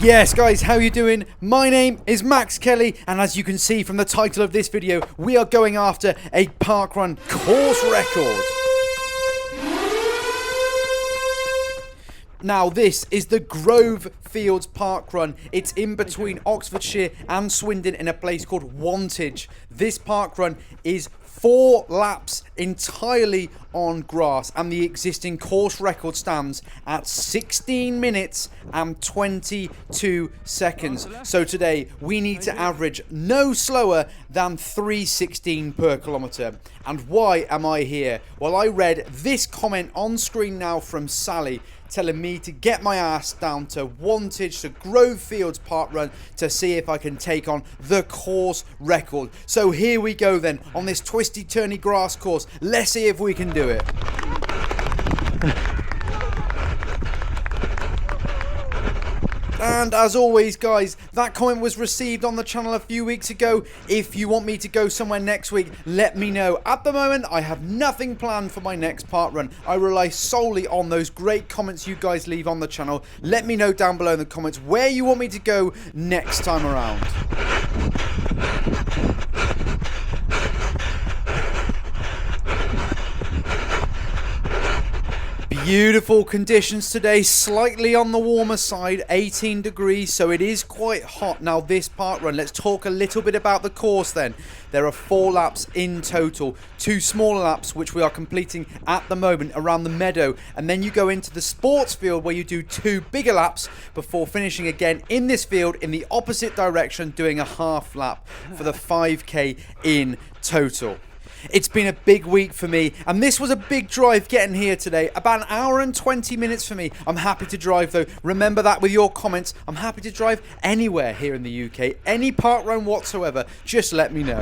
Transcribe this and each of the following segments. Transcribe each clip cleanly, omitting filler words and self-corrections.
Yes guys, how you doing? My name is Max Kelly, and as you can see from the title of this video, we are going after a parkrun course record. Now this is the Grove Fields Parkrun. It's in between Oxfordshire and Swindon in a place called Wantage. This parkrun is 4 laps entirely on grass, and the existing course record stands at 16 minutes and 22 seconds. So today we need to average no slower than 3:16 per kilometre. And why am I here? Well, I read this comment on screen now from Sally telling me to get my ass down to Wantage, to Grove Fields Parkrun, to see if I can take on the course record. So here we go then, on this twisty turny grass course. Let's see if we can do it. And as always guys, that comment was received on the channel a few weeks ago. If you want me to go somewhere next week, let me know. At the moment, I have nothing planned for my next parkrun. I rely solely on those great comments you guys leave on the channel. Let me know down below in the comments where you want me to go next time around. Beautiful conditions today, slightly on the warmer side, 18 degrees, so it is quite hot. Now this parkrun, let's talk a little bit about the course then. There are 4 laps in total, 2 smaller laps which we are completing at the moment around the meadow, and then you go into the sports field where you do 2 bigger laps before finishing again in this field in the opposite direction, doing a half lap for the 5k in total. It's been a big week for me, and this was a big drive getting here today. About an hour and 20 minutes for me. I'm happy to drive though. Remember that with your comments. I'm happy to drive anywhere here in the UK. Any parkrun whatsoever. Just let me know.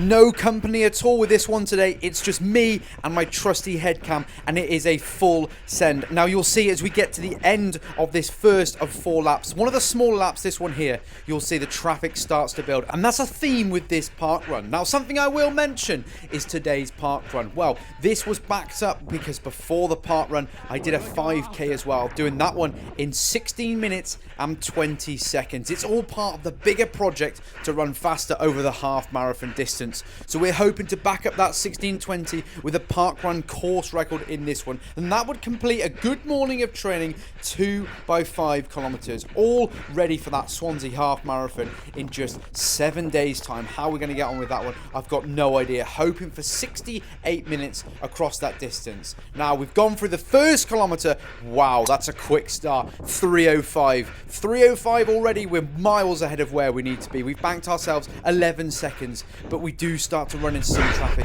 No company at all with this one today. It's just me and my trusty head cam, and it is a full send. Now you'll see as we get to the end of this first of 4 laps, one of the smaller laps, this one here, you'll see the traffic starts to build, and that's a theme with this parkrun. Now something I will mention is today's parkrun. Well, this was backed up because before the parkrun I did a 5k as well, doing that one in 16 minutes and 20 seconds. It's all part of the bigger project to run faster over the half marathon distance. So we're hoping to back up that 16:20 with a parkrun course record in this one, and that would complete a good morning of training, 2 by 5 kilometers, all ready for that Swansea half marathon in just 7 days time. How we're going to get on with that one, I've got no idea. Hoping for 68 minutes across that distance. Now we've gone through the first kilometer. Wow, that's a quick start. 3:05 already. We're miles ahead of where we need to be. We've banked ourselves 11 seconds, but we do start to run into some traffic.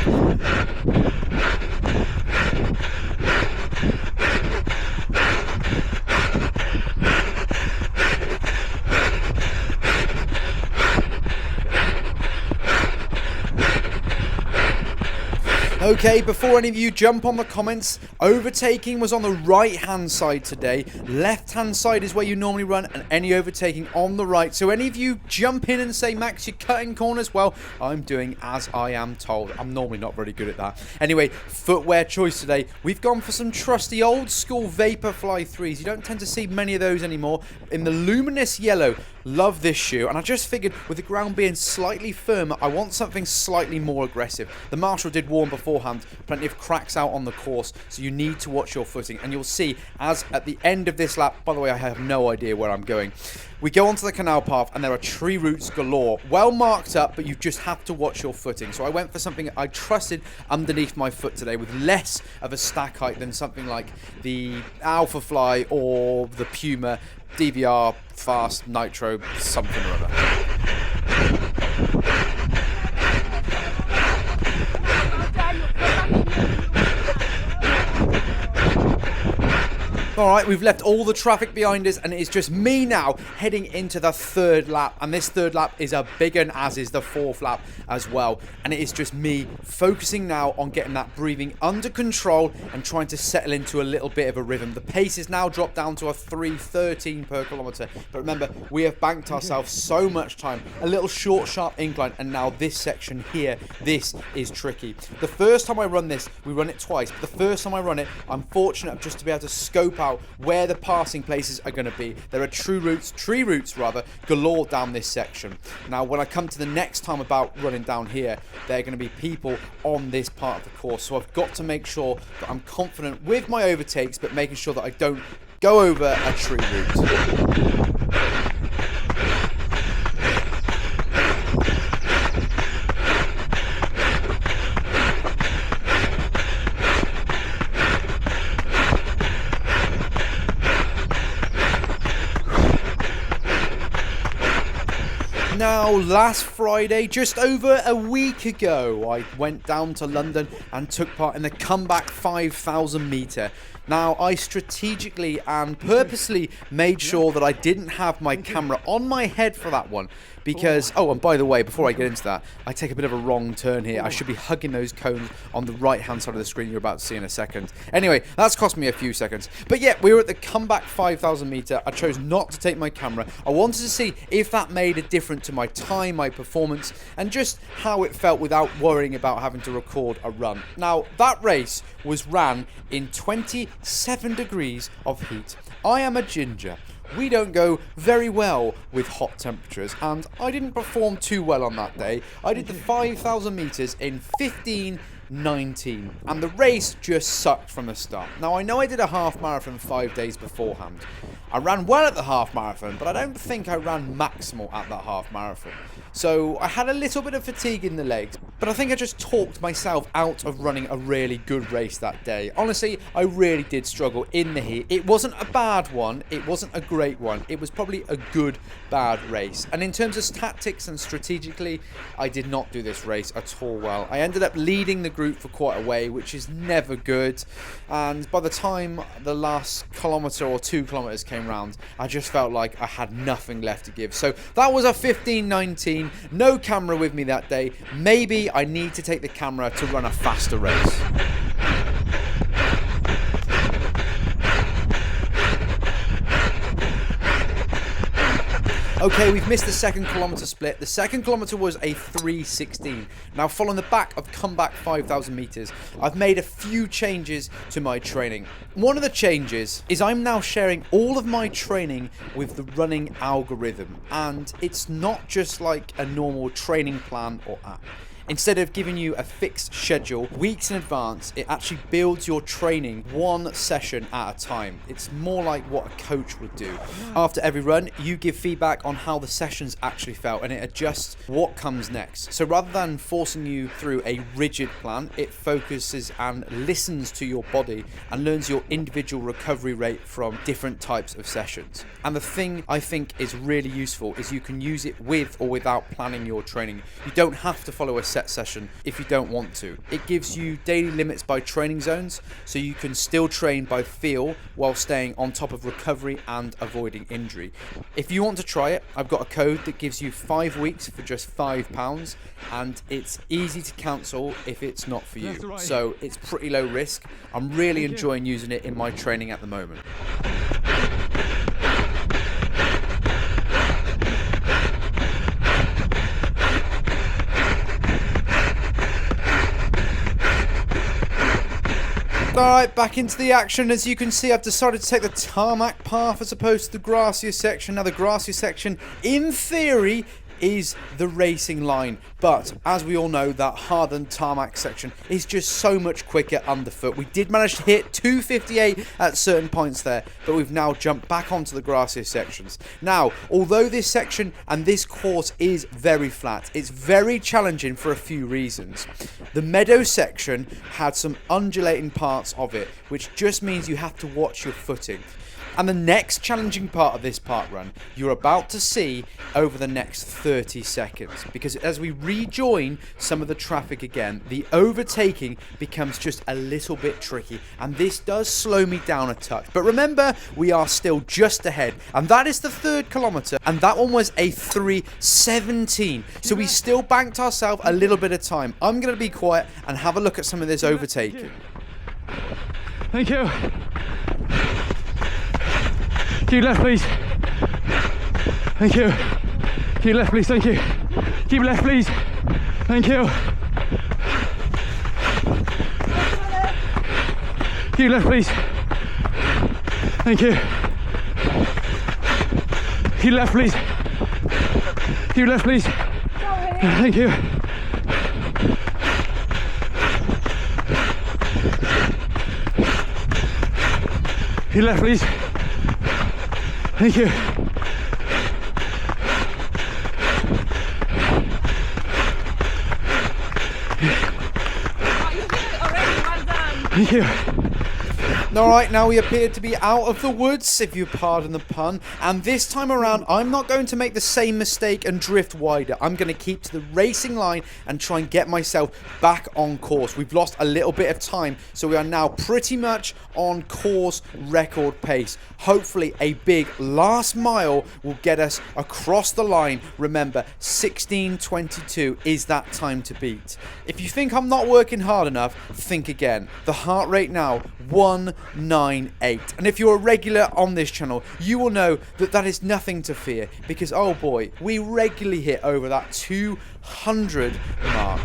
Okay, before any of you jump on the comments, overtaking was on the right hand side today. Left hand side is where you normally run, and any overtaking on the right. So any of you jump in and say, Max, you're cutting corners. Well, I'm doing as I am told. I'm normally not very good at that. Anyway, footwear choice today. We've gone for some trusty old school Vaporfly 3s. You don't tend to see many of those anymore. In the luminous yellow. Love this shoe, and I just figured with the ground being slightly firmer, I want something slightly more aggressive. The Marshall did warn beforehand, plenty of cracks out on the course, so you need to watch your footing, and you'll see as at the end of this lap, by the way, I have no idea where I'm going, we go onto the canal path and there are tree roots galore, well marked up, but you just have to watch your footing. So I went for something I trusted underneath my foot today with less of a stack height than something like the Alpha Fly or the Puma DVR Fast Nitro something or other. Alright, we've left all the traffic behind us, and it is just me now heading into the third lap. And this third lap is a big one, as is the fourth lap as well. And it is just me focusing now on getting that breathing under control and trying to settle into a little bit of a rhythm. The pace is now dropped down to a 3:13 per kilometre. But remember, we have banked ourselves so much time. A little short, sharp incline, and now this section here, this is tricky. The first time I run this, we run it twice. But the first time I run it, I'm fortunate just to be able to scope out where the passing places are going to be. There are tree roots galore down this section. Now when I come to the next time about running down here, there are going to be people on this part of the course, so I've got to make sure that I'm confident with my overtakes, but making sure that I don't go over a tree root. Now, last Friday, just over a week ago, I went down to London and took part in the Comeback 5,000 metre. Now, I strategically and purposely made sure that I didn't have my camera on my head for that one. Because, oh, and by the way, before I get into that, I take a bit of a wrong turn here. I should be hugging those cones on the right-hand side of the screen you're about to see in a second. Anyway, that's cost me a few seconds. But yeah, we were at the Comeback 5,000 metre. I chose not to take my camera. I wanted to see if that made a difference to my time, my performance, and just how it felt without worrying about having to record a run. Now, that race was ran in 27 degrees of heat. I am a ginger. We don't go very well with hot temperatures, and I didn't perform too well on that day. I did the 5,000 metres in 15:19, and the race just sucked from the start. Now, I know I did a half marathon 5 days beforehand. I ran well at the half marathon, but I don't think I ran maximal at that half marathon. So I had a little bit of fatigue in the legs, but I think I just talked myself out of running a really good race that day. Honestly, I really did struggle in the heat. It wasn't a bad one, it wasn't a great one, it was probably a good, bad race. And in terms of tactics and strategically, I did not do this race at all well. I ended up leading the group for quite a way, which is never good. And by the time the last kilometre or 2 kilometres came round, I just felt like I had nothing left to give. So that was a 15:19. No camera with me that day. Maybe I need to take the camera to run a faster race. Okay, we've missed the second kilometre split. The second kilometre was a 3:16. Now, following the back of Comeback 5,000 metres, I've made a few changes to my training. One of the changes is I'm now sharing all of my training with the running algorithm. And it's not just like a normal training plan or app. Instead of giving you a fixed schedule weeks in advance, it actually builds your training one session at a time. It's more like what a coach would do. After every run, you give feedback on how the sessions actually felt, and it adjusts what comes next. So rather than forcing you through a rigid plan, it focuses and listens to your body and learns your individual recovery rate from different types of sessions. And the thing I think is really useful is you can use it with or without planning your training. You don't have to follow a set session if you don't want to. It gives you daily limits by training zones, so you can still train by feel while staying on top of recovery and avoiding injury. If you want to try it, I've got a code that gives you 5 weeks for just £5, and it's easy to cancel if it's not for you. Right. So it's pretty low risk. I'm really enjoying using it in my training at the moment. Alright, back into the action. As you can see, I've decided to take the tarmac path as opposed to the grassier section. Now, the grassier section, in theory, is the racing line, but as we all know, that hardened tarmac section is just so much quicker underfoot. We did manage to hit 258 at certain points there, but we've now jumped back onto the grassier sections. Now, although this section and this course is very flat, it's very challenging for a few reasons. The meadow section had some undulating parts of it, which just means you have to watch your footing. And the next challenging part of this park run, you're about to see over the next 30 seconds. Because as we rejoin some of the traffic again, the overtaking becomes just a little bit tricky. And this does slow me down a touch. But remember, we are still just ahead. And that is the 3rd kilometer. And that one was a 3:17. So we still banked ourselves a little bit of time. I'm going to be quiet and have a look at some of this overtaking. Thank you. Keep left, please. Thank you. Keep left, please. Thank you. Keep left, please. Thank you. Keep left, please. Thank you. Keep left, please. Keep left, please. Thank you. Keep left, please. Thank you. Thank you. Alright, now we appear to be out of the woods, if you pardon the pun, and this time around I'm not going to make the same mistake and drift wider. I'm going to keep to the racing line and try and get myself back on course. We've lost a little bit of time, so we are now pretty much on course record pace. Hopefully a big last mile will get us across the line. Remember, 16:22 is that time to beat. If you think I'm not working hard enough, think again. The heart rate now, 198. And if you're a regular on this channel, you will know that that is nothing to fear, because oh boy, we regularly hit over that 200 mark.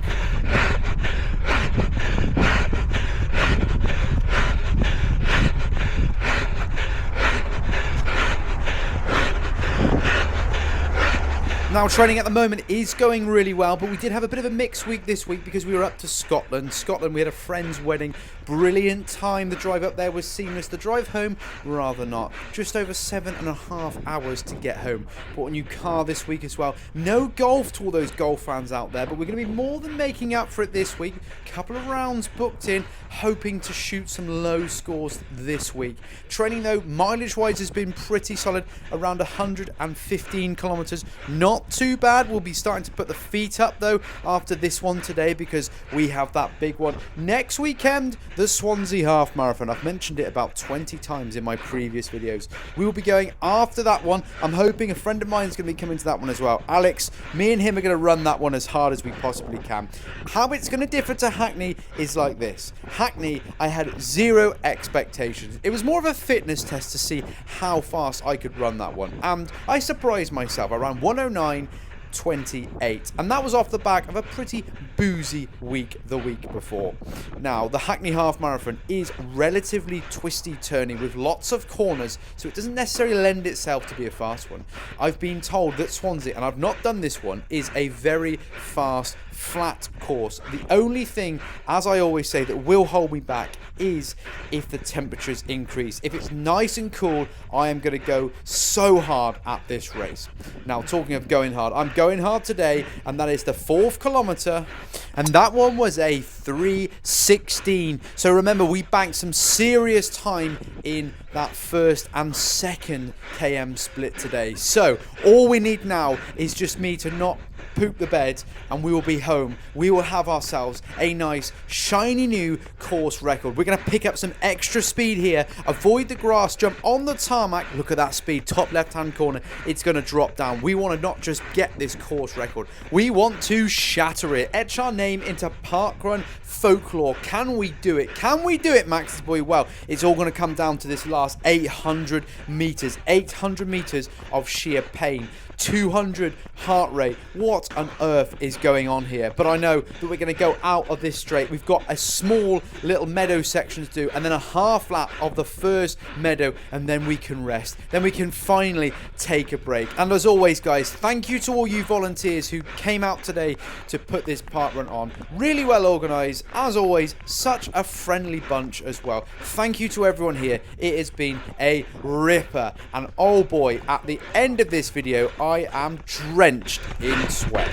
Now, training at the moment is going really well, but we did have a bit of a mixed week this week because we were up to Scotland. We had a friend's wedding. Brilliant time. The drive up there was seamless. The drive home, rather not. Just over 7.5 hours to get home. Bought a new car this week as well. No golf to all those golf fans out there, but we're going to be more than making up for it this week. Couple of rounds booked in, hoping to shoot some low scores this week. Training though, mileage-wise, has been pretty solid, around 115 kilometers. Not too bad. We'll be starting to put the feet up though after this one today, because we have that big one next weekend, the Swansea Half Marathon. I've mentioned it about 20 times in my previous videos. We will be going after that one. I'm hoping a friend of mine is going to be coming to that one as well. Alex, me and him are going to run that one as hard as we possibly can. How it's going to differ to Hackney is like this. Hackney, I had zero expectations. It was more of a fitness test to see how fast I could run that one, and I surprised myself. I ran 109.28, and that was off the back of a pretty boozy week the week before. Now, the Hackney Half Marathon is relatively twisty turning with lots of corners, so it doesn't necessarily lend itself to be a fast one. I've been told that Swansea, and I've not done this one, is a very fast flat course. The only thing, as I always say, that will hold me back is if the temperatures increase. If it's nice and cool, I am going to go so hard at this race. Now, talking of going hard, I'm going hard today, and that is the 4th kilometer, and that one was a 3:16. So remember, we banked some serious time in that 1st and 2nd km split today. So all we need now is just me to not poop the bed, and we will be home. We will have ourselves a nice shiny new course record. We're going to pick up some extra speed here, avoid the grass, jump on the tarmac. Look at that speed, top left hand corner, it's going to drop down. We want to not just get this course record, we want to shatter it, etch our name into parkrun folklore. Can we do it? Can we do it, Max's boy? Well, it's all going to come down to this last 800 meters. 800 meters of sheer pain. 200 heart rate. What on earth is going on here? But I know that we're going to go out of this straight. We've got a small little meadow section to do, and then a half lap of the first meadow, and then we can rest. Then we can finally take a break. And as always, guys, thank you to all you volunteers who came out today to put this parkrun on. Really well organised. As always, such a friendly bunch as well. Thank you to everyone here. It has been a ripper. And oh boy, at the end of this video, I am drenched in sweat.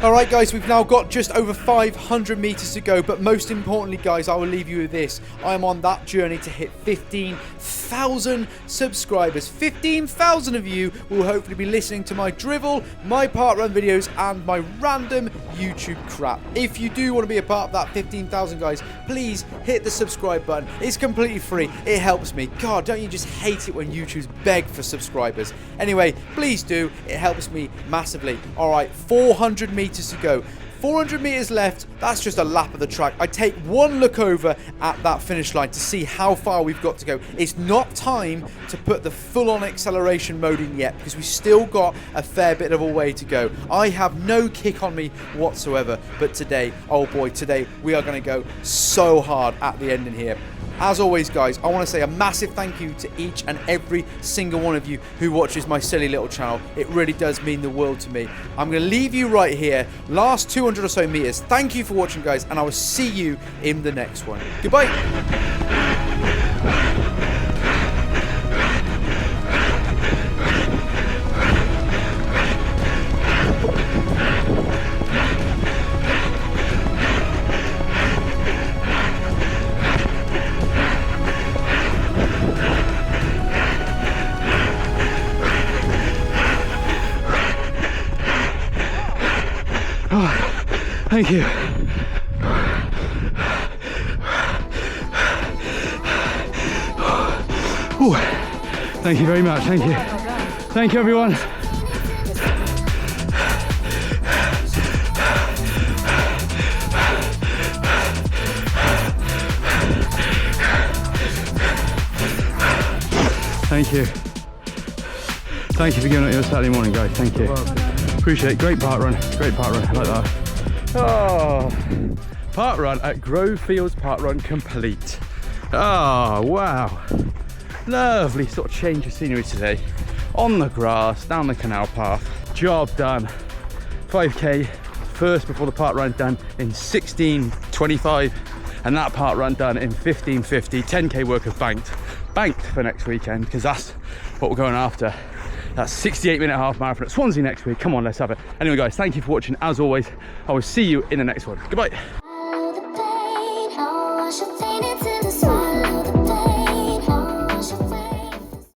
Alright guys, we've now got just over 500 meters to go, but most importantly guys, I will leave you with this. I am on that journey to hit 15,000 subscribers. 15,000 of you will hopefully be listening to my drivel, my parkrun videos, and my random YouTube crap. If you do want to be a part of that 15,000 guys, please hit the subscribe button. It's completely free. It helps me. God, don't you just hate it when YouTubers beg for subscribers? Anyway, please do. It helps me massively. Alright, 400 meters to go. 400 meters left. That's just a lap of the track. I take one look over at that finish line to see how far we've got to go. It's not time to put the full-on acceleration mode in yet because we've still got a fair bit of a way to go. I have no kick on me whatsoever, but today, oh boy, today we are going to go so hard at the ending here. As always guys, I want to say a massive thank you to each and every single one of you who watches my silly little channel. It really does mean the world to me. I'm going to leave you right here, last 200 or so meters. Thank you for watching guys, and I will see you in the next one. Goodbye. Thank you. Ooh. Thank you very much. Thank you. Thank you, everyone. Thank you. Thank you for giving it your Saturday morning, guys. Thank you. Appreciate it. Great park run. Great park run. I like that. Oh, park run at Grove Fields Park Run complete. Oh, wow. Lovely sort of change of scenery today. On the grass, down the canal path. Job done. 5k first before the park run done in 16:25, and that park run done in 15:50. 10k work of banked for next weekend, because that's what we're going after. That's 68-minute half marathon at Swansea next week. Come on, let's have it. Anyway, guys, thank you for watching. As always, I will see you in the next one. Goodbye.